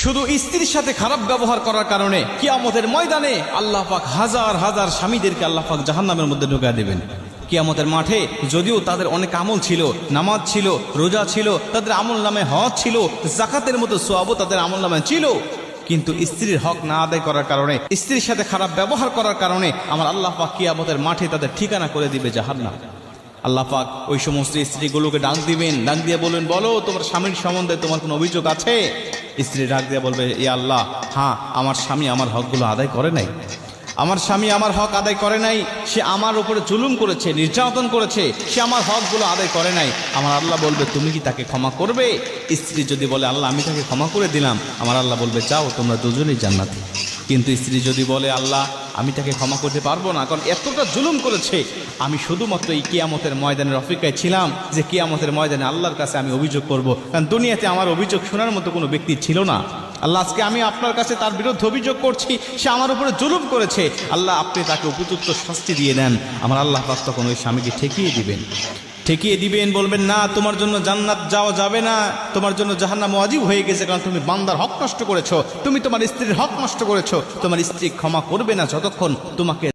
শুধু স্ত্রীর সাথে খারাপ ব্যবহার করার কারণে কিয়ামতের ময়দানে আল্লাহ পাক হাজার হাজার স্বামীদেরকে আল্লাহ পাক জাহান্নামের মধ্যে ঢুকিয়ে দেবেন। কিয়ামতের মাঠে যদিও তাদের অনেক আমল ছিল, নামাজ ছিল, রোজা ছিল, তাদের আমল নামে হজ ছিল, যাকাতের মতো সওয়াবও তাদের আমল নামে ছিল, কিন্তু স্ত্রীর হক না আদায় করার কারণে, স্ত্রীর সাথে খারাপ ব্যবহার করার কারণে আমার আল্লাহ পাক কিয়ামতের মাঠে তাদের ঠিকানা করে দিবে জাহান্নাম। আল্লাহ পাক ওই সমস্ত স্ত্রীগুলোকে ডাক দিবেন, ডাক দিয়ে বলবেন, বলো তোমার স্বামীর সম্বন্ধে তোমার কোনো অভিযোগ আছে? স্ত্রী ডাক দিয়ে বলবে, এ আল্লাহ, হ্যাঁ, আমার স্বামী আমার হকগুলো আদায় করে নাই, আমার স্বামী আমার হক আদায় করে নাই, সে আমার উপরে জুলুম করেছে, নির্যাতন করেছে, সে আমার হকগুলো আদায় করে নাই। আমার আল্লাহ বলবে, তুমি কি তাকে ক্ষমা করবে? স্ত্রী যদি বলে, আল্লাহ আমি তাকে ক্ষমা করে দিলাম, আমার আল্লাহ বলবে, যাও তোমরা দুজনেই জান্নাতি। কিন্তু স্ত্রী যদি বলে, আল্লাহ আমি তাকে ক্ষমা করতে পারবো না, কারণ এতটা জুলুম করেছে, আমি শুধুমাত্র এই কিয়ামতের ময়দানের অপেক্ষায় ছিলাম যে কিয়ামতের ময়দানে আল্লাহর কাছে আমি অভিযোগ করব, কারণ দুনিয়াতে আমার অভিযোগ শোনার মতো কোনো ব্যক্তি ছিল না। আল্লাহ আজকে আমি আপনার কাছে তার বিরুদ্ধে অভিযোগ করছি, সে আমার উপরে জুলুম করেছে, আল্লাহ আপনি তাকে উপযুক্ত শাস্তি দিয়ে দেন। আমার আল্লাহ পাক তখন ওই স্বামীকে ঠেকিয়ে দিবেন, বলবেন, না, তোমার জন্য জান্নাত যাওয়া যাবে না, তোমার জন্য জাহান্নাম ওয়াজিব হয়ে গেছে, কারণ তুমি বান্দার হক নষ্ট করেছো, তুমি তোমার স্ত্রীর হক নষ্ট করেছো। তোমার স্ত্রী ক্ষমা করবে না যতক্ষণ তোমাকে